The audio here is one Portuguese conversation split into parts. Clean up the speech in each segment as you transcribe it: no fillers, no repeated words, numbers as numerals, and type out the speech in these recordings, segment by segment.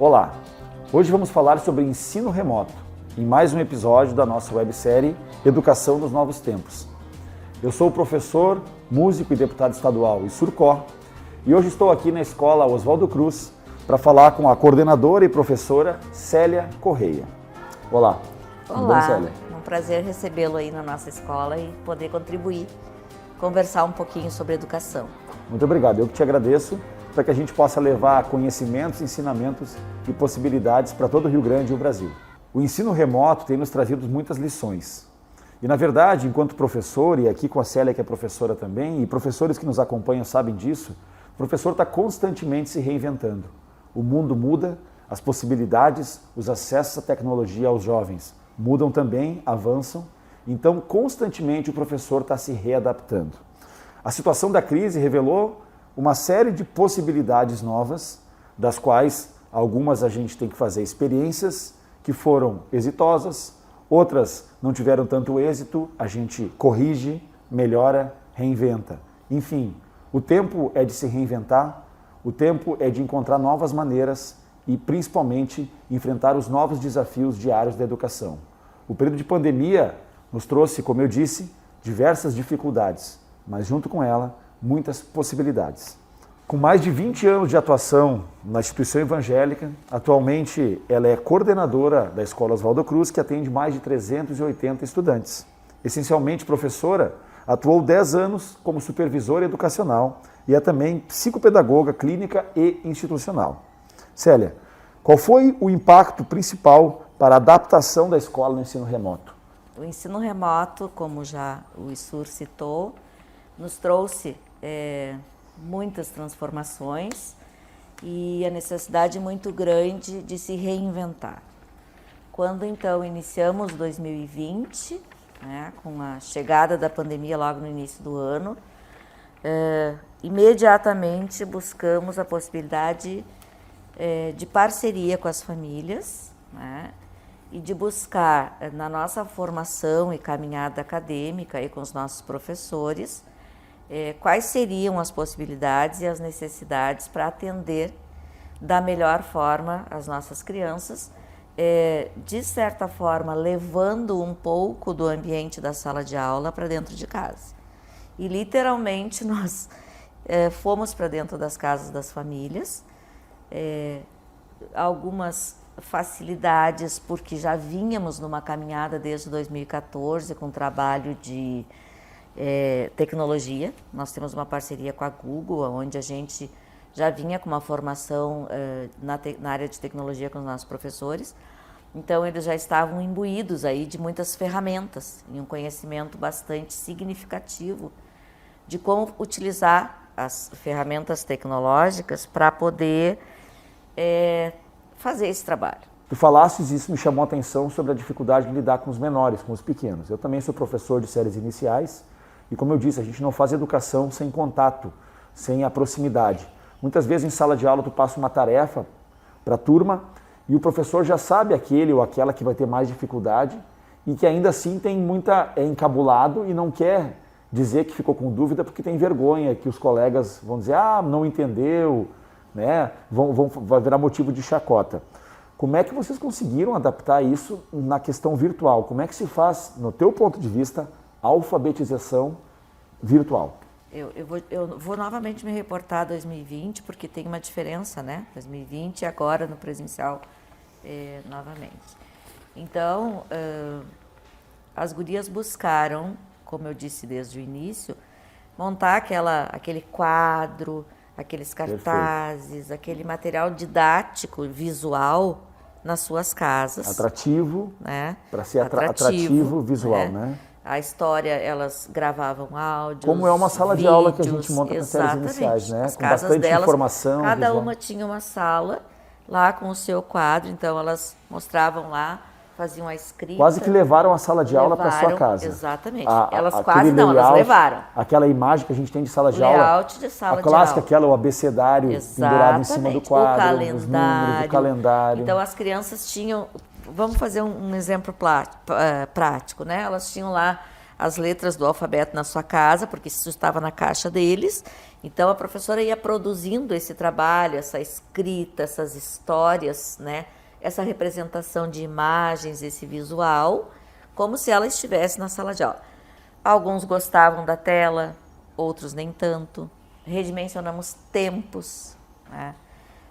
Olá, hoje vamos falar sobre ensino remoto, em mais um episódio da nossa websérie Educação nos Novos Tempos. Eu sou o professor, músico e deputado estadual Issurcó, e hoje estou aqui na Escola Oswaldo Cruz para falar com a coordenadora e professora Célia Correia. Olá. Tudo bem, Célia? É um prazer recebê-lo aí na nossa escola e poder contribuir, conversar um pouquinho sobre educação. Muito obrigado, eu que te agradeço, para que a gente possa levar conhecimentos, ensinamentos e possibilidades para todo o Rio Grande e o Brasil. O ensino remoto tem nos trazido muitas lições. E, na verdade, enquanto professor, e aqui com a Célia, que é professora também, e professores que nos acompanham sabem disso, o professor está constantemente se reinventando. O mundo muda, as possibilidades, os acessos à tecnologia aos jovens mudam também, avançam, então constantemente o professor está se readaptando. A situação da crise revelou uma série de possibilidades novas, das quais algumas a gente tem que fazer experiências que foram exitosas, outras não tiveram tanto êxito, a gente corrige, melhora, reinventa. Enfim, o tempo é de se reinventar, o tempo é de encontrar novas maneiras e principalmente enfrentar os novos desafios diários da educação. O período de pandemia nos trouxe, como eu disse, diversas dificuldades, mas junto com ela, muitas possibilidades. Com mais de 20 anos de atuação na instituição evangélica, atualmente ela é coordenadora da Escola Oswaldo Cruz, que atende mais de 380 estudantes. Essencialmente professora, atuou 10 anos como supervisora educacional e é também psicopedagoga clínica e institucional. Célia, qual foi o impacto principal para a adaptação da escola no ensino remoto? O ensino remoto, como já o Issur citou, nos trouxe muitas transformações e a necessidade muito grande de se reinventar. Quando então iniciamos 2020, com a chegada da pandemia logo no início do ano, imediatamente buscamos a possibilidade de parceria com as famílias, e de buscar na nossa formação e caminhada acadêmica e com os nossos professores quais seriam as possibilidades e as necessidades para atender da melhor forma as nossas crianças, de certa forma levando um pouco do ambiente da sala de aula para dentro de casa. E literalmente nós fomos para dentro das casas das famílias, algumas facilidades porque já vínhamos numa caminhada desde 2014 com trabalho de tecnologia. Nós temos uma parceria com a Google, onde a gente já vinha com uma formação na área de tecnologia com os nossos professores. Então, eles já estavam imbuídos aí de muitas ferramentas e um conhecimento bastante significativo de como utilizar as ferramentas tecnológicas para poder fazer esse trabalho. Tu falasses, isso me chamou a atenção sobre a dificuldade de lidar com os menores, com os pequenos. Eu também sou professor de séries iniciais e, como eu disse, a gente não faz educação sem contato, sem a proximidade. Muitas vezes em sala de aula tu passa uma tarefa para a turma e o professor já sabe aquele ou aquela que vai ter mais dificuldade e que ainda assim é encabulado e não quer dizer que ficou com dúvida porque tem vergonha que os colegas vão dizer, não entendeu, vai virar motivo de chacota. Como é que vocês conseguiram adaptar isso na questão virtual? Como é que se faz, no teu ponto de vista, a alfabetização virtual? Eu vou novamente me reportar a 2020, porque tem uma diferença, 2020 e agora no presencial novamente. Então, as gurias buscaram, como eu disse desde o início, montar aquele quadro, aqueles cartazes, perfeito, aquele material didático, visual, nas suas casas. Atrativo, para ser atrativo visual, A história, elas gravavam áudios, como é uma sala vídeos, de aula que a gente monta para séries iniciais, As com casas bastante delas, informação. Cada visual. uma tinha uma sala lá com o seu quadro, então elas mostravam lá, faziam a escrita. Quase que levaram a sala de aula para sua casa. Exatamente. Elas levaram. Aquela imagem que a gente tem de sala de aula. Layout de sala de aula. A clássica, aquela, o abecedário pendurado em cima do quadro, os números, o calendário. Então as crianças tinham, vamos fazer um exemplo prático, Elas tinham lá as letras do alfabeto na sua casa, porque isso estava na caixa deles, Então a professora ia produzindo esse trabalho, essa escrita, essas histórias, né? Essa representação de imagens, esse visual, como se ela estivesse na sala de aula. Alguns gostavam da tela, outros nem tanto. Redimensionamos tempos, né?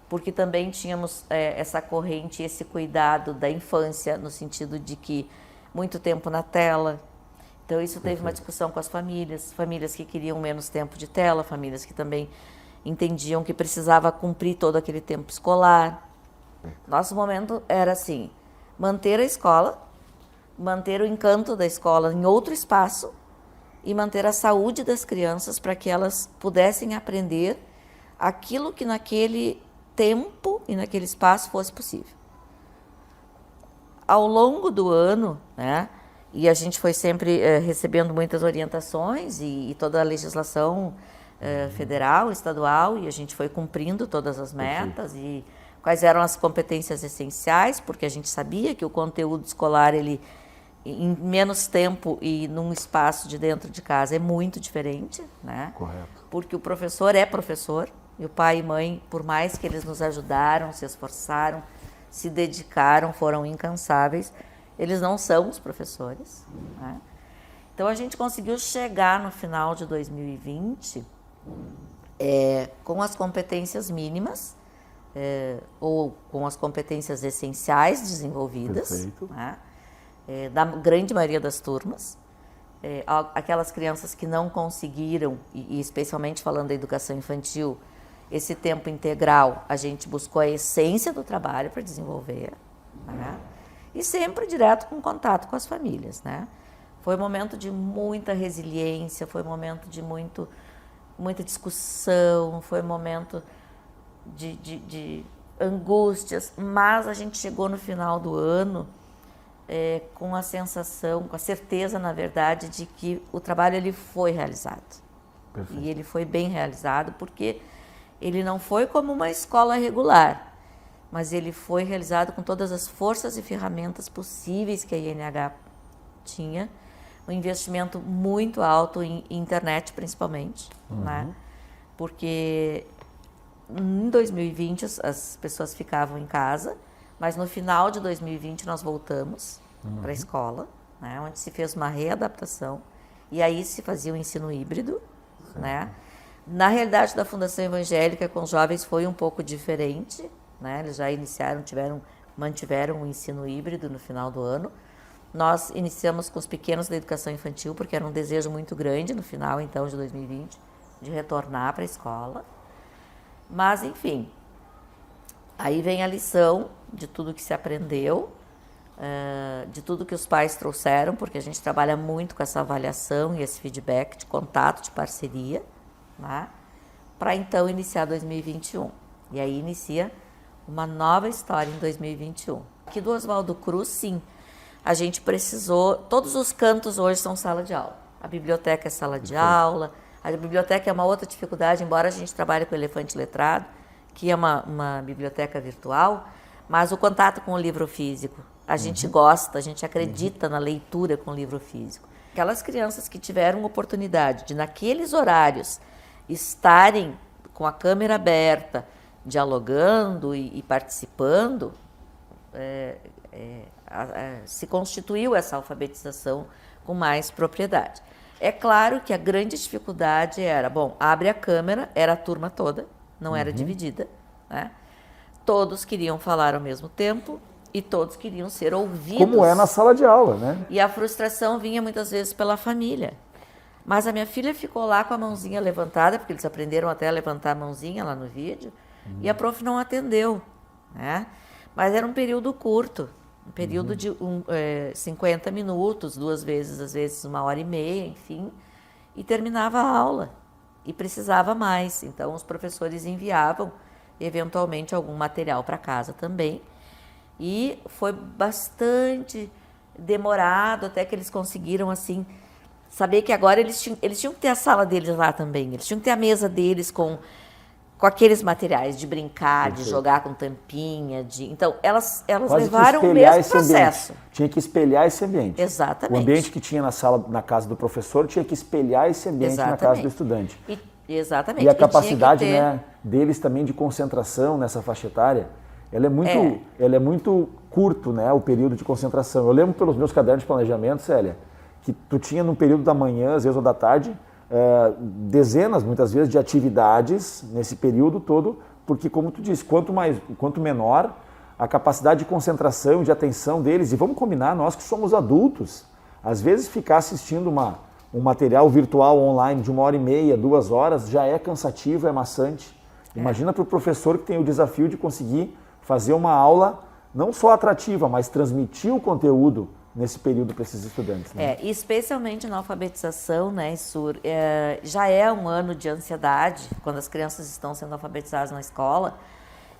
Porque também tínhamos essa corrente, esse cuidado da infância, no sentido de que muito tempo na tela. Então isso teve uma discussão com as famílias que queriam menos tempo de tela, famílias que também entendiam que precisava cumprir todo aquele tempo escolar. Nosso momento era assim, manter a escola, manter o encanto da escola em outro espaço e manter a saúde das crianças para que elas pudessem aprender aquilo que naquele tempo e naquele espaço fosse possível. Ao longo do ano, né, e a gente foi sempre recebendo muitas orientações e toda a legislação federal, estadual, e a gente foi cumprindo todas as metas e quais eram as competências essenciais, porque a gente sabia que o conteúdo escolar, ele, em menos tempo e num espaço de dentro de casa, é muito diferente, né? Correto. Porque o professor é professor, e o pai e mãe, por mais que eles nos ajudaram, se esforçaram, se dedicaram, foram incansáveis, eles não são os professores, né? Então a gente conseguiu chegar no final de 2020 com as competências mínimas, ou com as competências essenciais desenvolvidas, né? Da grande maioria das turmas. Aquelas crianças que não conseguiram, e especialmente falando da educação infantil, esse tempo integral, a gente buscou a essência do trabalho para desenvolver, né? E sempre direto com contato com as famílias, né? Foi um momento de muita resiliência, foi um momento de muita discussão, foi um momento de angústias, mas a gente chegou no final do ano com a sensação, com a certeza, na verdade, de que o trabalho ele foi realizado. Perfeito. E ele foi bem realizado porque ele não foi como uma escola regular, mas ele foi realizado com todas as forças e ferramentas possíveis que a INH tinha, um investimento muito alto em internet, principalmente, né? Porque em 2020 as pessoas ficavam em casa, mas no final de 2020 nós voltamos para a escola, né? Onde se fez uma readaptação e aí se fazia o ensino híbrido, né? Na realidade da Fundação Evangélica com os jovens foi um pouco diferente, né? Eles já iniciaram, mantiveram o ensino híbrido no final do ano. Nós iniciamos com os pequenos da educação infantil, porque era um desejo muito grande no final, então, de 2020, de retornar para a escola. Mas, enfim, aí vem a lição de tudo que se aprendeu, de tudo que os pais trouxeram, porque a gente trabalha muito com essa avaliação e esse feedback de contato, de parceria, né? Para então iniciar 2021. E aí inicia uma nova história em 2021. Aqui do Oswaldo Cruz, sim, a gente precisou, todos os cantos hoje são sala de aula. A biblioteca é sala de aula, a biblioteca é uma outra dificuldade, embora a gente trabalhe com o Elefante Letrado, que é uma biblioteca virtual, mas o contato com o livro físico, a gente gosta, a gente acredita na leitura com o livro físico. Aquelas crianças que tiveram oportunidade de, naqueles horários, estarem com a câmera aberta, dialogando e participando, se constituiu essa alfabetização com mais propriedade. É claro que a grande dificuldade era, abre a câmera, era a turma toda, não era dividida, né? Todos queriam falar ao mesmo tempo e todos queriam ser ouvidos. Como é na sala de aula, né? E a frustração vinha muitas vezes pela família. Mas a minha filha ficou lá com a mãozinha levantada, porque eles aprenderam até a levantar a mãozinha lá no vídeo, e a prof não atendeu, né? Mas era um período curto, um período de 50 minutos, 2 vezes, às vezes 1h30, enfim, e terminava a aula, e precisava mais. Então, os professores enviavam, eventualmente, algum material para casa também, e foi bastante demorado até que eles conseguiram, assim, saber que agora eles tinham que ter a sala deles lá também, eles tinham que ter a mesa deles com aqueles materiais de brincar, de jogar com tampinha, então elas levaram o mesmo processo. Tinha que espelhar esse ambiente. Exatamente. O ambiente que tinha na casa do professor tinha que espelhar esse ambiente na casa do estudante. Exatamente. E a tinha capacidade, que ter... né, deles também de concentração nessa faixa etária, ela é muito curto, né, o período de concentração. Eu lembro pelos meus cadernos de planejamento, Célia, que tu tinha no período da manhã, às vezes, ou da tarde, dezenas, muitas vezes, de atividades nesse período todo, porque, como tu disse, quanto menor a capacidade de concentração, de atenção deles, e vamos combinar, nós que somos adultos, às vezes ficar assistindo um material virtual online de 1h30, 2 horas, já é cansativo, é maçante. Imagina para o professor que tem o desafio de conseguir fazer uma aula não só atrativa, mas transmitir o conteúdo nesse período para esses estudantes. Né? Especialmente na alfabetização, né, Sur, já é um ano de ansiedade quando as crianças estão sendo alfabetizadas na escola.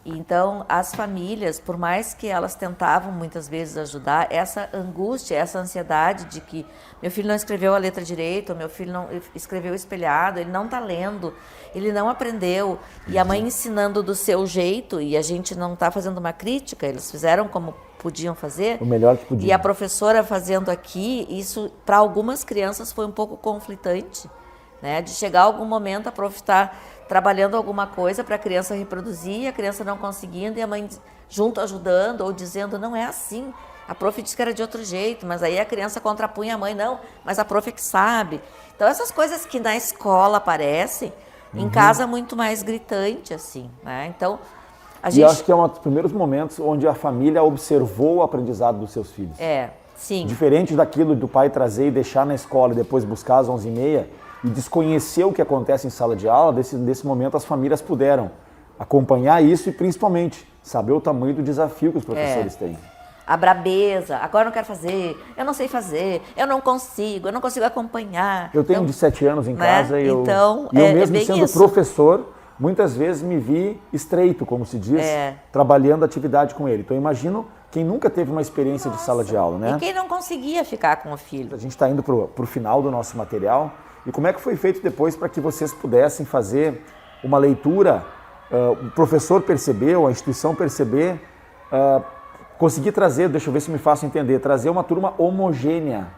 Então, as famílias, por mais que elas tentavam muitas vezes ajudar, essa angústia, essa ansiedade de que meu filho não escreveu a letra direito, meu filho não escreveu espelhado, ele não está lendo, ele não aprendeu, e a mãe ensinando do seu jeito, e a gente não está fazendo uma crítica, eles fizeram como podiam fazer. O melhor que podiam. E a professora fazendo aqui, isso para algumas crianças foi um pouco conflitante, né? De chegar algum momento a prof estar trabalhando alguma coisa para a criança reproduzir, a criança não conseguindo e a mãe junto ajudando ou dizendo, não é assim, a prof disse que era de outro jeito, mas aí a criança contrapunha a mãe, não, mas a prof é que sabe. Então essas coisas que na escola aparecem, em casa muito mais gritante, assim, né? Então, eu acho que é um dos primeiros momentos onde a família observou o aprendizado dos seus filhos. Sim. Diferente daquilo do pai trazer e deixar na escola e depois buscar às 11h30 e desconhecer o que acontece em sala de aula, nesse momento as famílias puderam acompanhar isso e principalmente saber o tamanho do desafio que os professores têm. A brabeza, agora eu não quero fazer, eu não sei fazer, eu não consigo acompanhar. Eu tenho então, de 7 anos em casa e eu mesmo sendo isso. professor, muitas vezes me vi estreito, como se diz, trabalhando atividade com ele. Então eu imagino quem nunca teve uma experiência de sala de aula, né? E quem não conseguia ficar com o filho. A gente está indo para o final do nosso material. E como é que foi feito depois para que vocês pudessem fazer uma leitura, o professor percebeu, a instituição perceber, conseguir trazer, deixa eu ver se me faço entender, trazer uma turma homogênea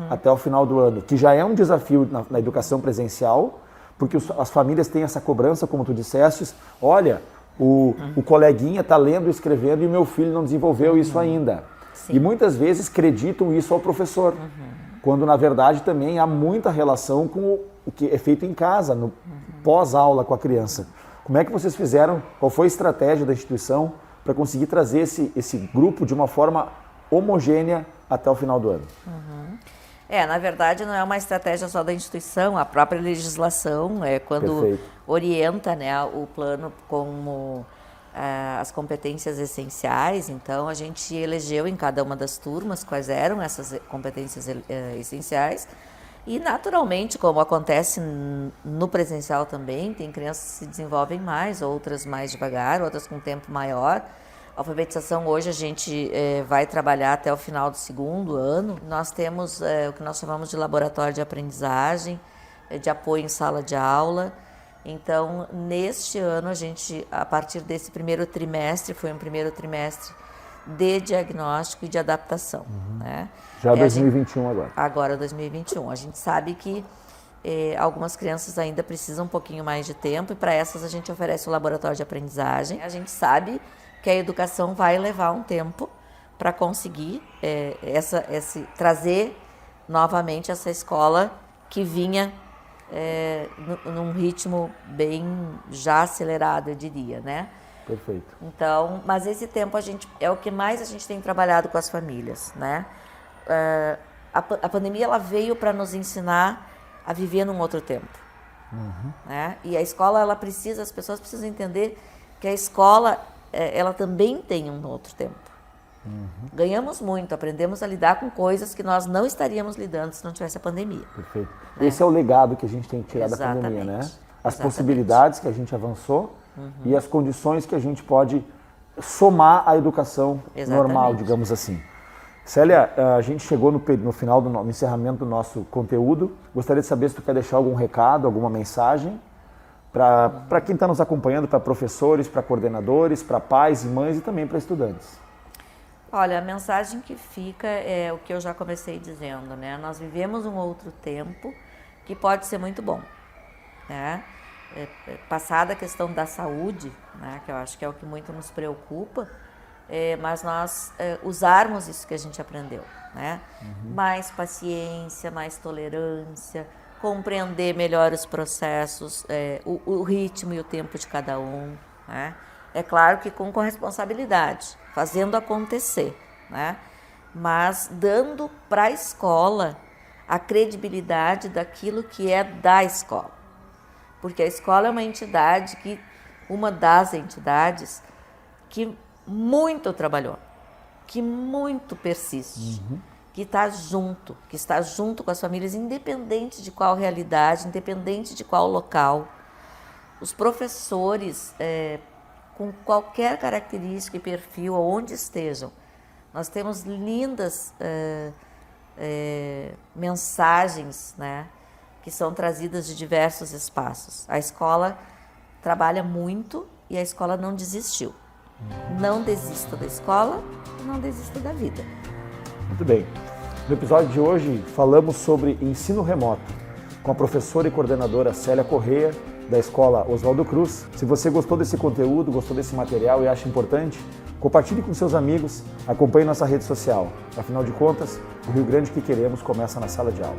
até o final do ano, que já é um desafio na educação presencial, porque as famílias têm essa cobrança, como tu disseste, olha, o coleguinha está lendo e escrevendo e o meu filho não desenvolveu isso ainda. Sim. E muitas vezes acreditam isso ao professor, quando na verdade também há muita relação com o que é feito em casa, no pós-aula com a criança. Como é que vocês fizeram, qual foi a estratégia da instituição para conseguir trazer esse grupo de uma forma homogênea até o final do ano? Na verdade não é uma estratégia só da instituição, a própria legislação quando orienta, né, o plano como as competências essenciais. Então a gente elegeu em cada uma das turmas quais eram essas competências essenciais e naturalmente, como acontece no presencial também, tem crianças que se desenvolvem mais, outras mais devagar, outras com tempo maior. A alfabetização hoje a gente vai trabalhar até o final do 2º ano. Nós temos o que nós chamamos de laboratório de aprendizagem, de apoio em sala de aula. Então, neste ano, a gente, a partir desse primeiro trimestre, foi um primeiro trimestre de diagnóstico e de adaptação. Né? Já 2021 agora. Agora 2021. A gente sabe que algumas crianças ainda precisam um pouquinho mais de tempo e para essas a gente oferece o laboratório de aprendizagem. A gente sabe que a educação vai levar um tempo para conseguir trazer novamente essa escola que vinha num ritmo bem já acelerado, eu diria, né? Perfeito. Então, mas esse tempo é o que mais a gente tem trabalhado com as famílias, né? A pandemia ela veio para nos ensinar a viver num outro tempo, né? E a escola as pessoas precisam entender que a escola ela também tem um outro tempo. Ganhamos muito, aprendemos a lidar com coisas que nós não estaríamos lidando se não tivesse a pandemia. Perfeito. Né? Esse é o legado que a gente tem que tirar da pandemia, né? As possibilidades que a gente avançou e as condições que a gente pode somar à educação normal, digamos assim. Célia, a gente chegou no final no encerramento do nosso conteúdo. Gostaria de saber se tu quer deixar algum recado, alguma mensagem para quem está nos acompanhando, para professores, para coordenadores, para pais e mães e também para estudantes. Olha, a mensagem que fica é o que eu já comecei dizendo, né? Nós vivemos um outro tempo que pode ser muito bom, né? passada a questão da saúde, né, que eu acho que é o que muito nos preocupa, mas nós usarmos isso que a gente aprendeu, né? Mais paciência, mais tolerância, compreender melhor os processos, o ritmo e o tempo de cada um, né? É claro que com corresponsabilidade, fazendo acontecer, né? Mas dando para a escola a credibilidade daquilo que é da escola. Porque a escola é uma das entidades que muito trabalhou, que muito persiste, que está junto com as famílias, independente de qual realidade, independente de qual local. Os professores, com qualquer característica e perfil, onde estejam, nós temos lindas mensagens, né, que são trazidas de diversos espaços. A escola trabalha muito e a escola não desistiu. Não desista da escola, não desista da vida. Muito bem. No episódio de hoje falamos sobre ensino remoto com a professora e coordenadora Célia Correia, da Escola Oswaldo Cruz. Se você gostou desse conteúdo, gostou desse material e acha importante, compartilhe com seus amigos, acompanhe nossa rede social. Afinal de contas, o Rio Grande que queremos começa na sala de aula.